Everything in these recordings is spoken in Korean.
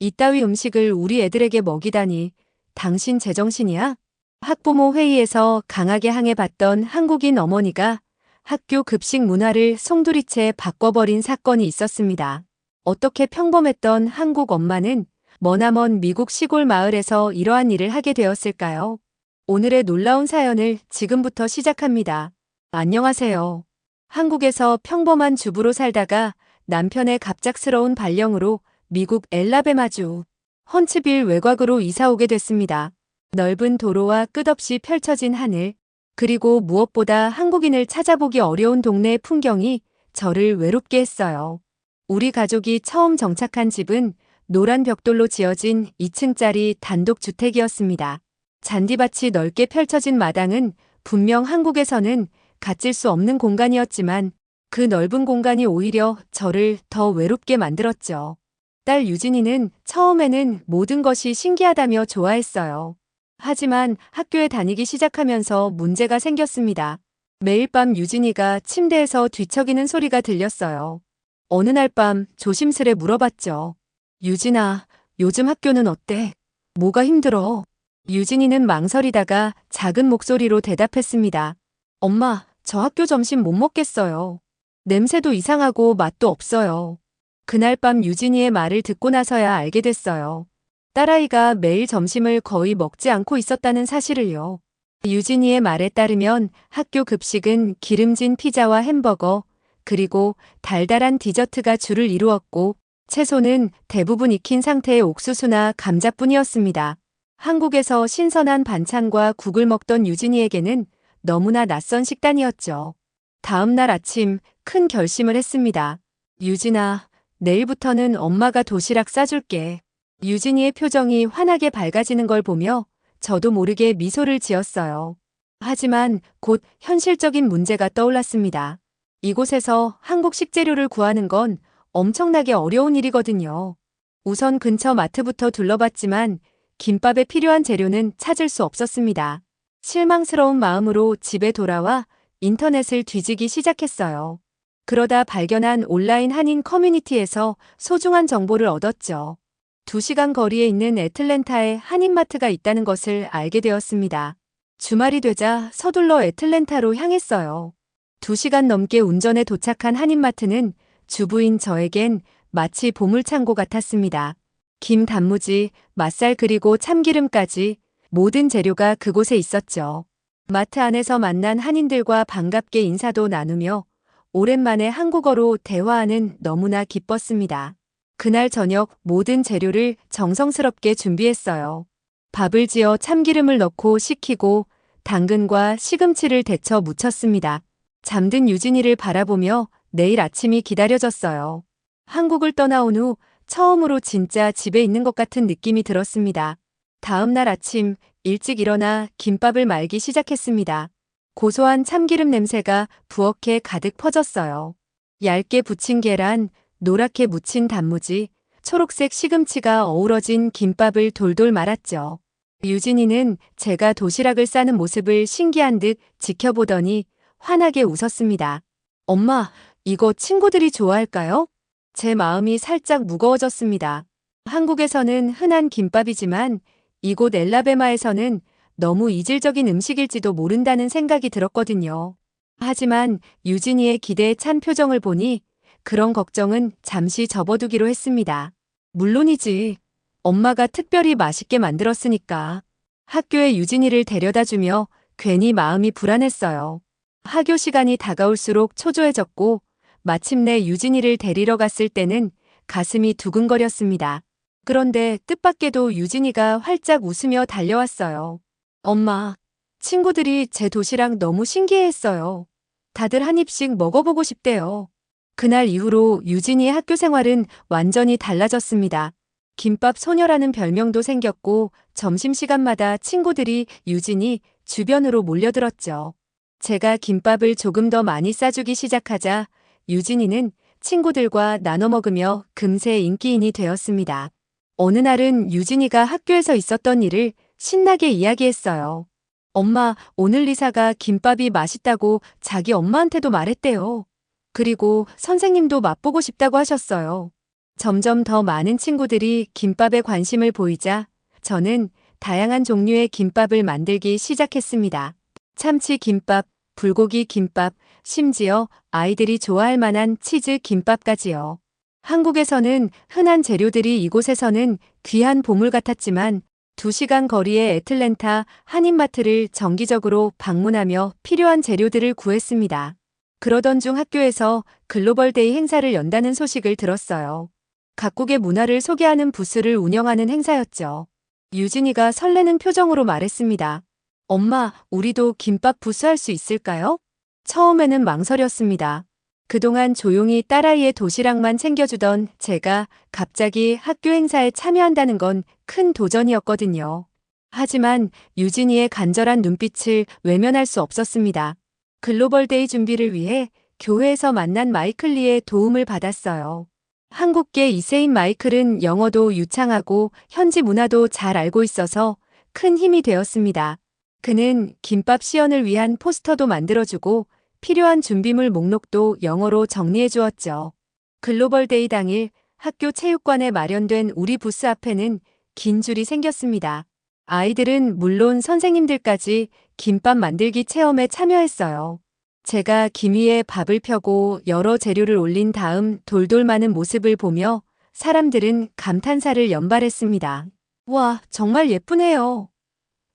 이따위 음식을 우리 애들에게 먹이다니. 당신 제정신이야? 학부모 회의에서 강하게 항해받던 한국인 어머니가 학교 급식 문화를 송두리째 바꿔버린 사건이 있었습니다. 어떻게 평범했던 한국 엄마는 머나먼 미국 시골 마을에서 이러한 일을 하게 되었을까요? 오늘의 놀라운 사연을 지금부터 시작합니다. 안녕하세요. 한국에서 평범한 주부로 살다가 남편의 갑작스러운 발령으로 미국 엘라베마주 헌츠빌 외곽으로 이사오게 됐습니다. 넓은 도로와 끝없이 펼쳐진 하늘, 그리고 무엇보다 한국인을 찾아보기 어려운 동네의 풍경이 저를 외롭게 했어요. 우리 가족이 처음 정착한 집은 노란 벽돌로 지어진 2층짜리 단독주택이었습니다. 잔디밭이 넓게 펼쳐진 마당은 분명 한국에서는 갖질 수 없는 공간이었지만 그 넓은 공간이 오히려 저를 더 외롭게 만들었죠. 딸 유진이는 처음에는 모든 것이 신기하다며 좋아했어요. 하지만 학교에 다니기 시작하면서 문제가 생겼습니다. 매일 밤 유진이가 침대에서 뒤척이는 소리가 들렸어요. 어느 날 밤 조심스레 물어봤죠. 유진아, 요즘 학교는 어때? 뭐가 힘들어? 유진이는 망설이다가 작은 목소리로 대답했습니다. 엄마, 저 학교 점심 못 먹겠어요. 냄새도 이상하고 맛도 없어요. 그날 밤 유진이의 말을 듣고 나서야 알게 됐어요. 딸아이가 매일 점심을 거의 먹지 않고 있었다는 사실을요. 유진이의 말에 따르면 학교 급식은 기름진 피자와 햄버거, 그리고 달달한 디저트가 주를 이루었고 채소는 대부분 익힌 상태의 옥수수나 감자뿐이었습니다. 한국에서 신선한 반찬과 국을 먹던 유진이에게는 너무나 낯선 식단이었죠. 다음 날 아침 큰 결심을 했습니다. 유진아, 내일부터는 엄마가 도시락 싸줄게. 유진이의 표정이 환하게 밝아지는 걸 보며 저도 모르게 미소를 지었어요. 하지만 곧 현실적인 문제가 떠올랐습니다. 이곳에서 한국 식재료를 구하는 건 엄청나게 어려운 일이거든요. 우선 근처 마트부터 둘러봤지만 김밥에 필요한 재료는 찾을 수 없었습니다. 실망스러운 마음으로 집에 돌아와 인터넷을 뒤지기 시작했어요. 그러다 발견한 온라인 한인 커뮤니티에서 소중한 정보를 얻었죠. 2시간 거리에 있는 애틀랜타에 한인마트가 있다는 것을 알게 되었습니다. 주말이 되자 서둘러 애틀랜타로 향했어요. 2시간 넘게 운전에 도착한 한인마트는 주부인 저에겐 마치 보물창고 같았습니다. 김 단무지, 맛살 그리고 참기름까지 모든 재료가 그곳에 있었죠. 마트 안에서 만난 한인들과 반갑게 인사도 나누며 오랜만에 한국어로 대화하는 너무나 기뻤습니다. 그날 저녁 모든 재료를 정성스럽게 준비했어요. 밥을 지어 참기름을 넣고 식히고 당근과 시금치를 데쳐 무쳤습니다. 잠든 유진이를 바라보며 내일 아침이 기다려졌어요. 한국을 떠나온 후 처음으로 진짜 집에 있는 것 같은 느낌이 들었습니다. 다음 날 아침 일찍 일어나 김밥을 말기 시작했습니다. 고소한 참기름 냄새가 부엌에 가득 퍼졌어요. 얇게 부친 계란, 노랗게 무친 단무지, 초록색 시금치가 어우러진 김밥을 돌돌 말았죠. 유진이는 제가 도시락을 싸는 모습을 신기한 듯 지켜보더니 환하게 웃었습니다. 엄마, 이거 친구들이 좋아할까요? 제 마음이 살짝 무거워졌습니다. 한국에서는 흔한 김밥이지만 이곳 엘라베마에서는 너무 이질적인 음식일지도 모른다는 생각이 들었거든요. 하지만 유진이의 기대에 찬 표정을 보니 그런 걱정은 잠시 접어두기로 했습니다. 물론이지. 엄마가 특별히 맛있게 만들었으니까. 학교에 유진이를 데려다주며 괜히 마음이 불안했어요. 학교 시간이 다가올수록 초조해졌고 마침내 유진이를 데리러 갔을 때는 가슴이 두근거렸습니다. 그런데 뜻밖에도 유진이가 활짝 웃으며 달려왔어요. 엄마, 친구들이 제 도시락 너무 신기해했어요. 다들 한 입씩 먹어보고 싶대요. 그날 이후로 유진이의 학교 생활은 완전히 달라졌습니다. 김밥 소녀라는 별명도 생겼고 점심시간마다 친구들이 유진이 주변으로 몰려들었죠. 제가 김밥을 조금 더 많이 싸주기 시작하자 유진이는 친구들과 나눠 먹으며 금세 인기인이 되었습니다. 어느 날은 유진이가 학교에서 있었던 일을 신나게 이야기했어요. 엄마, 오늘 리사가 김밥이 맛있다고 자기 엄마한테도 말했대요. 그리고 선생님도 맛보고 싶다고 하셨어요. 점점 더 많은 친구들이 김밥에 관심을 보이자 저는 다양한 종류의 김밥을 만들기 시작했습니다. 참치 김밥, 불고기 김밥, 심지어 아이들이 좋아할 만한 치즈 김밥까지요. 한국에서는 흔한 재료들이 이곳에서는 귀한 보물 같았지만 2시간 거리의 애틀랜타 한인마트를 정기적으로 방문하며 필요한 재료들을 구했습니다. 그러던 중 학교에서 글로벌데이 행사를 연다는 소식을 들었어요. 각국의 문화를 소개하는 부스를 운영하는 행사였죠. 유진이가 설레는 표정으로 말했습니다. 엄마, 우리도 김밥 부스 할 수 있을까요? 처음에는 망설였습니다. 그동안 조용히 딸아이의 도시락만 챙겨주던 제가 갑자기 학교 행사에 참여한다는 건 큰 도전이었거든요. 하지만 유진이의 간절한 눈빛을 외면할 수 없었습니다. 글로벌데이 준비를 위해 교회에서 만난 마이클리의 도움을 받았어요. 한국계 이세인 마이클은 영어도 유창하고 현지 문화도 잘 알고 있어서 큰 힘이 되었습니다. 그는 김밥 시연을 위한 포스터도 만들어주고 필요한 준비물 목록도 영어로 정리해 주었죠. 글로벌데이 당일 학교 체육관에 마련된 우리 부스 앞에는 긴 줄이 생겼습니다. 아이들은 물론 선생님들까지 김밥 만들기 체험에 참여했어요. 제가 김 위에 밥을 펴고 여러 재료를 올린 다음 돌돌 마는 모습을 보며 사람들은 감탄사를 연발했습니다. 와, 정말 예쁘네요.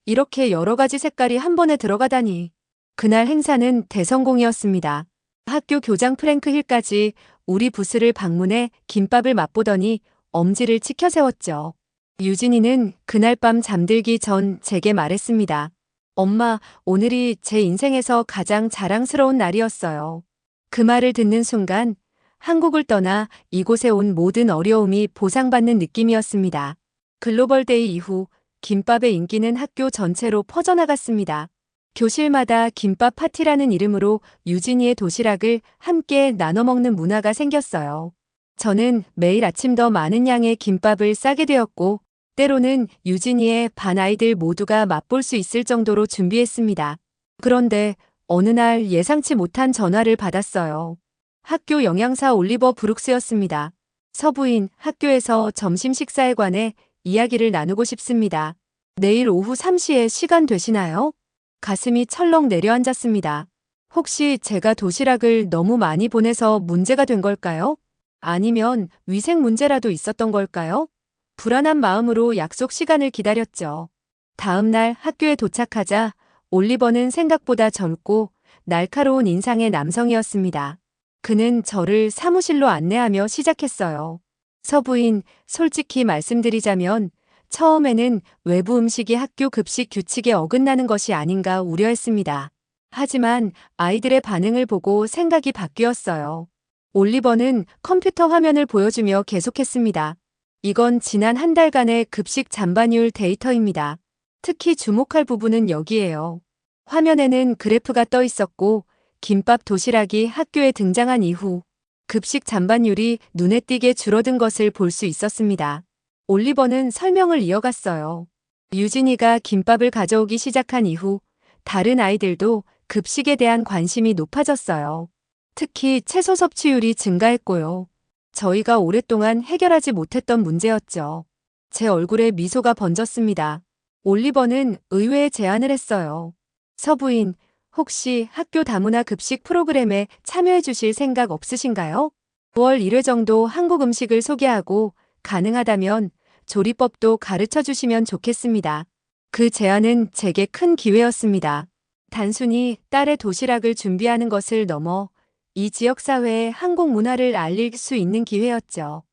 이렇게 여러 가지 색깔이 한 번에 들어가다니. 그날 행사는 대성공이었습니다. 학교 교장 프랭크 힐까지 우리 부스를 방문해 김밥을 맛보더니 엄지를 치켜 세웠죠. 유진이는 그날 밤 잠들기 전 제게 말했습니다. 엄마, 오늘이 제 인생에서 가장 자랑스러운 날이었어요. 그 말을 듣는 순간 한국을 떠나 이곳에 온 모든 어려움이 보상받는 느낌이었습니다. 글로벌데이 이후 김밥의 인기는 학교 전체로 퍼져나갔습니다. 교실마다 김밥 파티라는 이름으로 유진이의 도시락을 함께 나눠 먹는 문화가 생겼어요. 저는 매일 아침 더 많은 양의 김밥을 싸게 되었고 때로는 유진이의 반 아이들 모두가 맛볼 수 있을 정도로 준비했습니다. 그런데 어느 날 예상치 못한 전화를 받았어요. 학교 영양사 올리버 브룩스였습니다. 서부인 학교에서 점심 식사에 관해 이야기를 나누고 싶습니다. 내일 오후 3시에 시간 되시나요? 가슴이 철렁 내려앉았습니다. 혹시 제가 도시락을 너무 많이 보내서 문제가 된 걸까요? 아니면 위생 문제라도 있었던 걸까요? 불안한 마음으로 약속 시간을 기다렸죠. 다음 날 학교에 도착하자 올리버는 생각보다 젊고 날카로운 인상의 남성이었습니다. 그는 저를 사무실로 안내하며 시작했어요. 서부인, 솔직히 말씀드리자면 처음에는 외부 음식이 학교 급식 규칙에 어긋나는 것이 아닌가 우려했습니다. 하지만 아이들의 반응을 보고 생각이 바뀌었어요. 올리버는 컴퓨터 화면을 보여주며 계속했습니다. 이건 지난 한 달간의 급식 잔반율 데이터입니다. 특히 주목할 부분은 여기에요. 화면에는 그래프가 떠 있었고 김밥 도시락이 학교에 등장한 이후 급식 잔반율이 눈에 띄게 줄어든 것을 볼 수 있었습니다. 올리버는 설명을 이어갔어요. 유진이가 김밥을 가져오기 시작한 이후 다른 아이들도 급식에 대한 관심이 높아졌어요. 특히 채소 섭취율이 증가했고요. 저희가 오랫동안 해결하지 못했던 문제였죠. 제 얼굴에 미소가 번졌습니다. 올리버는 의외의 제안을 했어요. 서부인, 혹시 학교 다문화 급식 프로그램에 참여해 주실 생각 없으신가요? 9월 1회 정도 한국 음식을 소개하고 가능하다면 조리법도 가르쳐 주시면 좋겠습니다. 그 제안은 제게 큰 기회였습니다. 단순히 딸의 도시락을 준비하는 것을 넘어 이 지역사회의 한국 문화를 알릴 수 있는 기회였죠.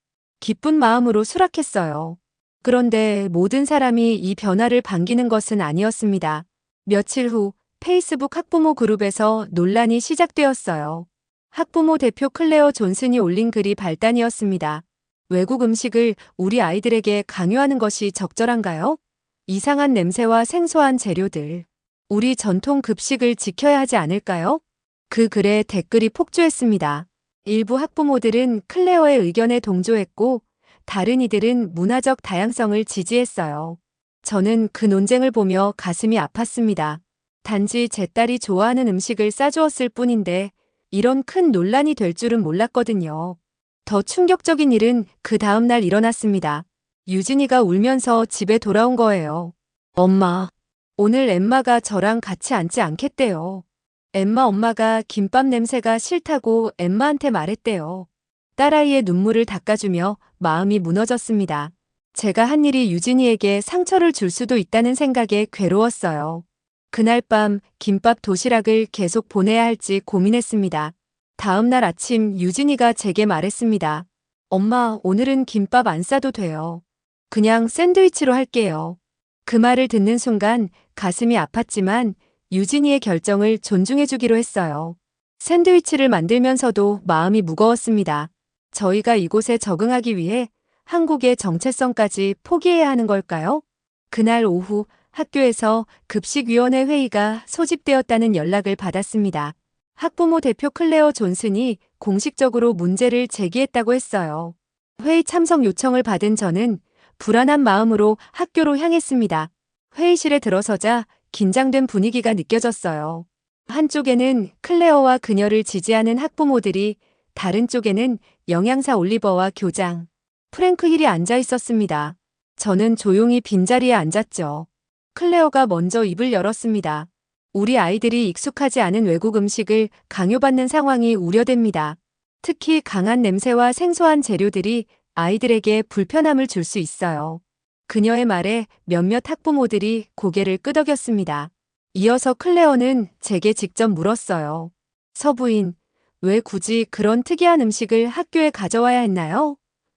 기쁜 마음으로 수락했어요. 그런데 모든 사람이 이 변화를 반기는 것은 아니었습니다. 며칠 후 페이스북 학부모 그룹에서 논란이 시작되었어요. 학부모 대표 클레어 존슨이 올린 글이 발단이었습니다. 외국 음식을 우리 아이들에게 강요하는 것이 적절한가요? 이상한 냄새와 생소한 재료들. 우리 전통 급식을 지켜야 하지 않을까요? 그 글에 댓글이 폭주했습니다. 일부 학부모들은 클레어의 의견에 동조했고 다른 이들은 문화적 다양성을 지지했어요. 저는 그 논쟁을 보며 가슴이 아팠습니다. 단지 제 딸이 좋아하는 음식을 싸주었을 뿐인데 이런 큰 논란이 될 줄은 몰랐거든요. 더 충격적인 일은 그 다음 날 일어났습니다. 유진이가 울면서 집에 돌아온 거예요. 엄마, 오늘 엠마가 저랑 같이 앉지 않겠대요. 엠마 엄마가 김밥 냄새가 싫다고 엠마한테 말했대요. 딸아이의 눈물을 닦아주며 마음이 무너졌습니다. 제가 한 일이 유진이에게 상처를 줄 수도 있다는 생각에 괴로웠어요. 그날 밤 김밥 도시락을 계속 보내야 할지 고민했습니다. 다음 날 아침 유진이가 제게 말했습니다. 엄마, 오늘은 김밥 안 싸도 돼요. 그냥 샌드위치로 할게요. 그 말을 듣는 순간 가슴이 아팠지만 유진이의 결정을 존중해주기로 했어요. 샌드위치를 만들면서도 마음이 무거웠습니다. 저희가 이곳에 적응하기 위해 한국의 정체성까지 포기해야 하는 걸까요? 그날 오후 학교에서 급식위원회 회의가 소집되었다는 연락을 받았습니다. 학부모 대표 클레어 존슨이 공식적으로 문제를 제기했다고 했어요. 회의 참석 요청을 받은 저는 불안한 마음으로 학교로 향했습니다. 회의실에 들어서자 긴장된 분위기가 느껴졌어요. 한쪽에는 클레어와 그녀를 지지하는 학부모들이, 다른 쪽에는 영양사 올리버와 교장 프랭크 힐이 앉아 있었습니다. 저는 조용히 빈자리에 앉았죠. 클레어가 먼저 입을 열었습니다. 우리 아이들이 익숙하지 않은 외국 음식을 강요받는 상황이 우려됩니다. 특히 강한 냄새와 생소한 재료들이 아이들에게 불편함을 줄 수 있어요. 그녀의 말에 몇몇 학부모들이 고개를 끄덕였습니다. 이어서 클레어는 제게 직접 물었어요. 서부인, 왜 굳이 그런 특이한 음식을 학교에 가져와야 했나요?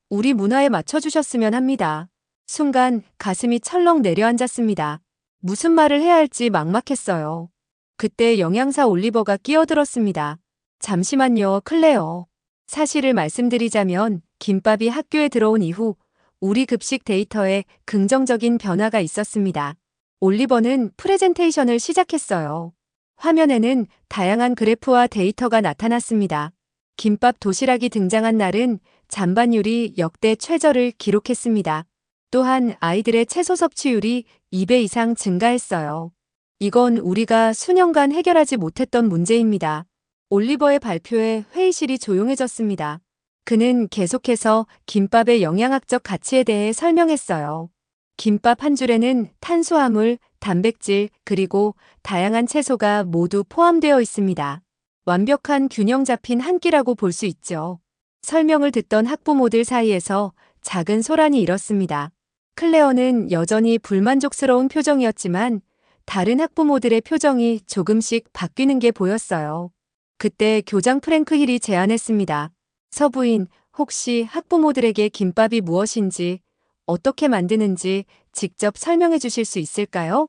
우리 문화에 맞춰주셨으면 합니다. 순간 가슴이 철렁 내려앉았습니다. 무슨 말을 해야 할지 막막했어요. 그때 영양사 올리버가 끼어들었습니다. 잠시만요, 클레어. 사실을 말씀드리자면 김밥이 학교에 들어온 이후 우리 급식 데이터에 긍정적인 변화가 있었습니다. 올리버는 프레젠테이션을 시작했어요. 화면에는 다양한 그래프와 데이터가 나타났습니다. 김밥 도시락이 등장한 날은 잔반율이 역대 최저를 기록했습니다. 또한 아이들의 채소 섭취율이 2배 이상 증가했어요. 이건 우리가 수년간 해결하지 못했던 문제입니다. 올리버의 발표에 회의실이 조용해졌습니다. 그는 계속해서 김밥의 영양학적 가치에 대해 설명했어요. 김밥 한 줄에는 탄수화물, 단백질, 그리고 다양한 채소가 모두 포함되어 있습니다. 완벽한 균형 잡힌 한 끼라고 볼 수 있죠. 설명을 듣던 학부모들 사이에서 작은 소란이 일었습니다. 클레어는 여전히 불만족스러운 표정이었지만 다른 학부모들의 표정이 조금씩 바뀌는 게 보였어요. 그때 교장 프랭크 힐이 제안했습니다. 서부인, 혹시 학부모들에게 김밥이 무엇인지, 어떻게 만드는지 직접 설명해 주실 수 있을까요?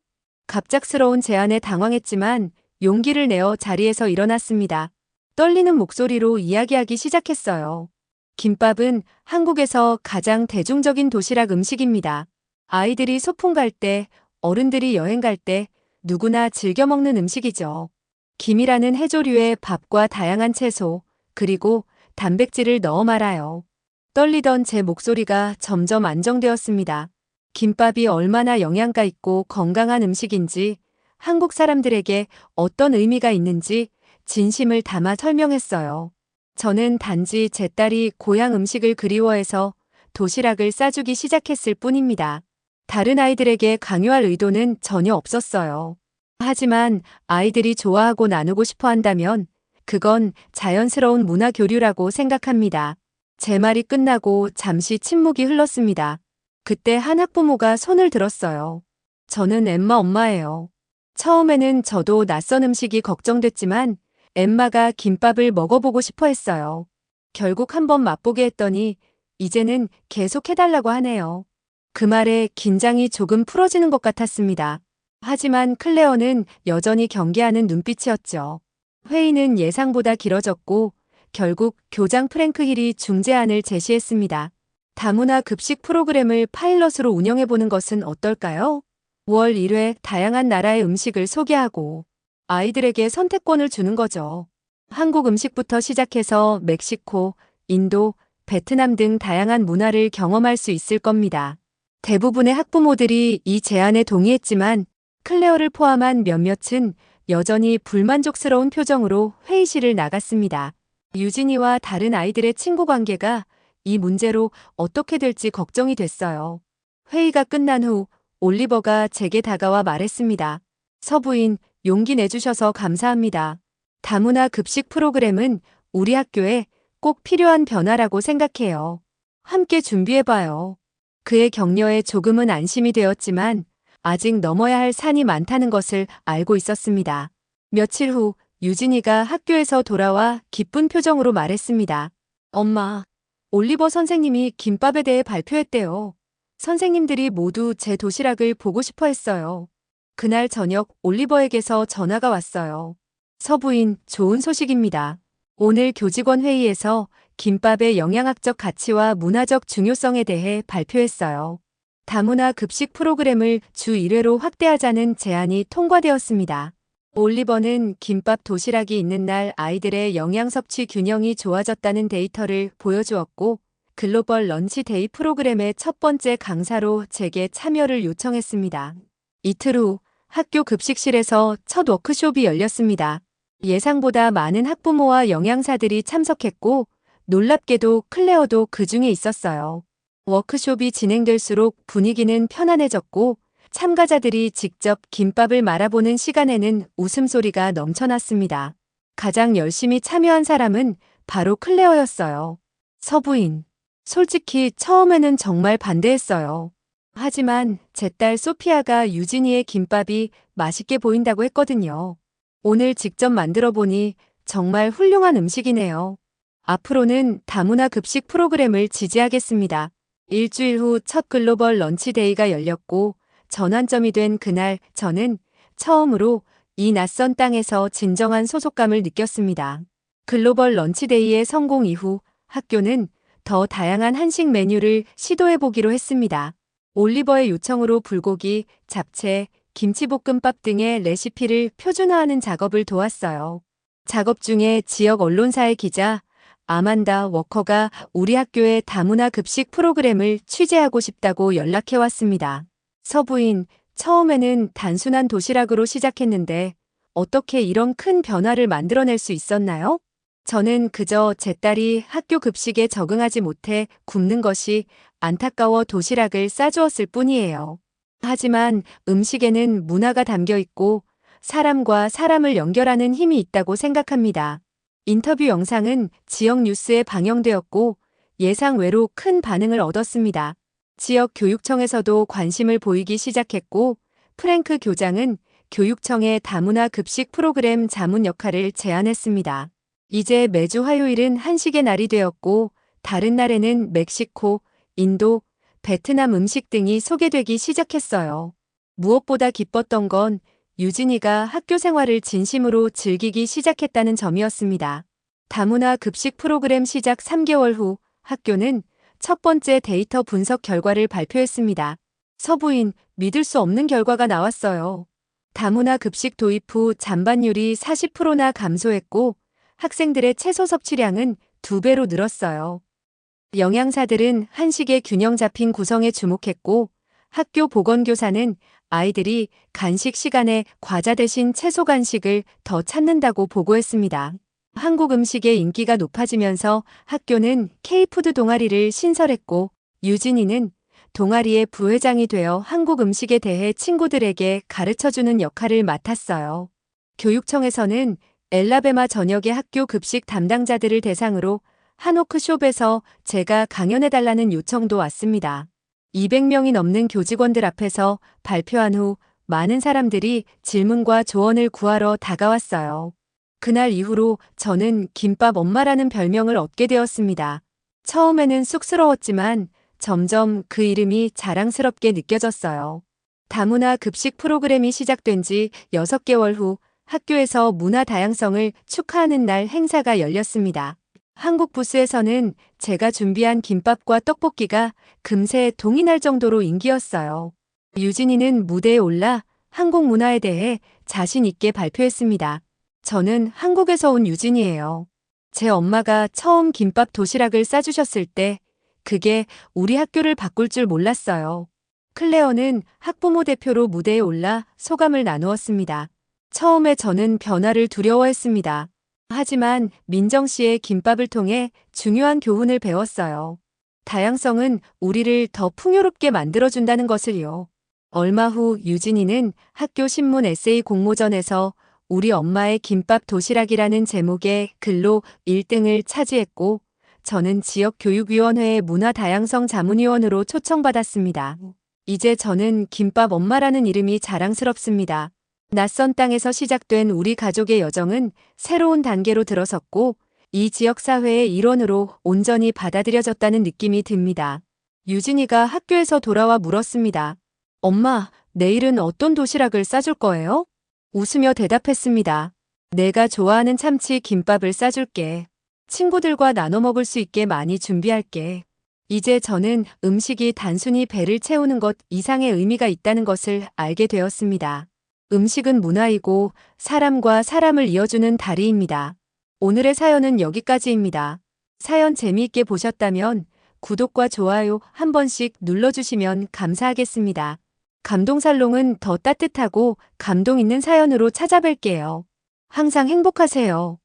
갑작스러운 제안에 당황했지만 용기를 내어 자리에서 일어났습니다. 떨리는 목소리로 이야기하기 시작했어요. 김밥은 한국에서 가장 대중적인 도시락 음식입니다. 아이들이 소풍 갈 때, 어른들이 여행 갈 때 누구나 즐겨 먹는 음식이죠. 김이라는 해조류에 밥과 다양한 채소, 그리고 단백질을 넣어 말아요. 떨리던 제 목소리가 점점 안정되었습니다. 김밥이 얼마나 영양가 있고 건강한 음식인지, 한국 사람들에게 어떤 의미가 있는지 진심을 담아 설명했어요. 저는 단지 제 딸이 고향 음식을 그리워해서 도시락을 싸주기 시작했을 뿐입니다. 다른 아이들에게 강요할 의도는 전혀 없었어요. 하지만 아이들이 좋아하고 나누고 싶어 한다면 그건 자연스러운 문화 교류라고 생각합니다. 제 말이 끝나고 잠시 침묵이 흘렀습니다. 그때 한 학부모가 손을 들었어요. 저는 엠마 엄마예요. 처음에는 저도 낯선 음식이 걱정됐지만 엠마가 김밥을 먹어보고 싶어 했어요. 결국 한번 맛보게 했더니 이제는 계속 해달라고 하네요. 그 말에 긴장이 조금 풀어지는 것 같았습니다. 하지만 클레어는 여전히 경계하는 눈빛이었죠. 회의는 예상보다 길어졌고 결국 교장 프랭크 힐이 중재안을 제시했습니다. 다문화 급식 프로그램을 파일럿으로 운영해보는 것은 어떨까요? 5월 1회 다양한 나라의 음식을 소개하고 아이들에게 선택권을 주는 거죠. 한국 음식부터 시작해서 멕시코, 인도, 베트남 등 다양한 문화를 경험할 수 있을 겁니다. 대부분의 학부모들이 이 제안에 동의했지만 클레어를 포함한 몇몇은 여전히 불만족스러운 표정으로 회의실을 나갔습니다. 유진이와 다른 아이들의 친구 관계가 이 문제로 어떻게 될지 걱정이 됐어요. 회의가 끝난 후 올리버가 제게 다가와 말했습니다. 서부인, 용기 내주셔서 감사합니다. 다문화 급식 프로그램은 우리 학교에 꼭 필요한 변화라고 생각해요. 함께 준비해봐요. 그의 격려에 조금은 안심이 되었지만 아직 넘어야 할 산이 많다는 것을 알고 있었습니다. 며칠 후 유진이가 학교에서 돌아와 기쁜 표정으로 말했습니다. 엄마, 올리버 선생님이 김밥에 대해 발표했대요. 선생님들이 모두 제 도시락을 보고 싶어 했어요. 그날 저녁 올리버에게서 전화가 왔어요. 서부인, 좋은 소식입니다. 오늘 교직원 회의에서 김밥의 영양학적 가치와 문화적 중요성에 대해 발표했어요. 다문화 급식 프로그램을 주 1회로 확대하자는 제안이 통과되었습니다. 올리버는 김밥 도시락이 있는 날 아이들의 영양 섭취 균형이 좋아졌다는 데이터를 보여주었고, 글로벌 런치 데이 프로그램의 첫 번째 강사로 제게 참여를 요청했습니다. 이틀 후 학교 급식실에서 첫 워크숍이 열렸습니다. 예상보다 많은 학부모와 영양사들이 참석했고, 놀랍게도 클레어도 그 중에 있었어요. 워크숍이 진행될수록 분위기는 편안해졌고, 참가자들이 직접 김밥을 말아보는 시간에는 웃음소리가 넘쳐났습니다. 가장 열심히 참여한 사람은 바로 클레어였어요. 서부인. 솔직히 처음에는 정말 반대했어요. 하지만 제 딸 소피아가 유진이의 김밥이 맛있게 보인다고 했거든요. 오늘 직접 만들어 보니 정말 훌륭한 음식이네요. 앞으로는 다문화 급식 프로그램을 지지하겠습니다. 일주일 후 첫 글로벌 런치데이가 열렸고, 전환점이 된 그날 저는 처음으로 이 낯선 땅에서 진정한 소속감을 느꼈습니다. 글로벌 런치데이의 성공 이후 학교는 더 다양한 한식 메뉴를 시도해보기로 했습니다. 올리버의 요청으로 불고기, 잡채, 김치볶음밥 등의 레시피를 표준화하는 작업을 도왔어요. 작업 중에 지역 언론사의 기자 아만다 워커가 우리 학교의 다문화 급식 프로그램을 취재하고 싶다고 연락해왔습니다. 서부인, 처음에는 단순한 도시락으로 시작했는데 어떻게 이런 큰 변화를 만들어낼 수 있었나요? 저는 그저 제 딸이 학교 급식에 적응하지 못해 굶는 것이 안타까워 도시락을 싸주었을 뿐이에요. 하지만 음식에는 문화가 담겨 있고 사람과 사람을 연결하는 힘이 있다고 생각합니다. 인터뷰 영상은 지역 뉴스에 방영되었고 예상 외로 큰 반응을 얻었습니다. 지역 교육청에서도 관심을 보이기 시작했고 프랭크 교장은 교육청의 다문화 급식 프로그램 자문 역할을 제안했습니다. 이제 매주 화요일은 한식의 날이 되었고 다른 날에는 멕시코, 인도, 베트남 음식 등이 소개되기 시작했어요. 무엇보다 기뻤던 건 유진이가 학교 생활을 진심으로 즐기기 시작했다는 점이었습니다. 다문화 급식 프로그램 시작 3개월 후 학교는 첫 번째 데이터 분석 결과를 발표했습니다. 서부인, 믿을 수 없는 결과가 나왔어요. 다문화 급식 도입 후 잔반율이 40%나 감소했고 학생들의 채소 섭취량은 2배로 늘었어요. 영양사들은 한식의 균형 잡힌 구성에 주목했고 학교 보건교사는 아이들이 간식 시간에 과자 대신 채소 간식을 더 찾는다고 보고했습니다. 한국 음식의 인기가 높아지면서 학교는 K푸드 동아리를 신설했고 유진이는 동아리의 부회장이 되어 한국 음식에 대해 친구들에게 가르쳐주는 역할을 맡았어요. 교육청에서는 엘라베마 전역의 학교 급식 담당자들을 대상으로 한 워크숍에서 제가 강연해달라는 요청도 왔습니다. 200명이 넘는 교직원들 앞에서 발표한 후 많은 사람들이 질문과 조언을 구하러 다가왔어요. 그날 이후로 저는 김밥 엄마라는 별명을 얻게 되었습니다. 처음에는 쑥스러웠지만 점점 그 이름이 자랑스럽게 느껴졌어요. 다문화 급식 프로그램이 시작된 지 6개월 후 학교에서 문화 다양성을 축하하는 날 행사가 열렸습니다. 한국 부스에서는 제가 준비한 김밥과 떡볶이가 금세 동이 날 정도로 인기였어요. 유진이는 무대에 올라 한국 문화에 대해 자신 있게 발표했습니다. 저는 한국에서 온 유진이에요. 제 엄마가 처음 김밥 도시락을 싸주셨을 때 그게 우리 학교를 바꿀 줄 몰랐어요. 클레어는 학부모 대표로 무대에 올라 소감을 나누었습니다. 처음에 저는 변화를 두려워했습니다. 하지만 민정 씨의 김밥을 통해 중요한 교훈을 배웠어요. 다양성은 우리를 더 풍요롭게 만들어준다는 것을요. 얼마 후 유진이는 학교 신문 에세이 공모전에서 우리 엄마의 김밥 도시락이라는 제목의 글로 1등을 차지했고, 저는 지역교육위원회의 문화다양성 자문위원으로 초청받았습니다. 이제 저는 김밥 엄마라는 이름이 자랑스럽습니다. 낯선 땅에서 시작된 우리 가족의 여정은 새로운 단계로 들어섰고, 이 지역사회의 일원으로 온전히 받아들여졌다는 느낌이 듭니다. 유진이가 학교에서 돌아와 물었습니다. 엄마, 내일은 어떤 도시락을 싸줄 거예요? 웃으며 대답했습니다. 내가 좋아하는 참치 김밥을 싸줄게. 친구들과 나눠 먹을 수 있게 많이 준비할게. 이제 저는 음식이 단순히 배를 채우는 것 이상의 의미가 있다는 것을 알게 되었습니다. 음식은 문화이고 사람과 사람을 이어주는 다리입니다. 오늘의 사연은 여기까지입니다. 사연 재미있게 보셨다면 구독과 좋아요 한 번씩 눌러주시면 감사하겠습니다. 감동살롱은 더 따뜻하고 감동 있는 사연으로 찾아뵐게요. 항상 행복하세요.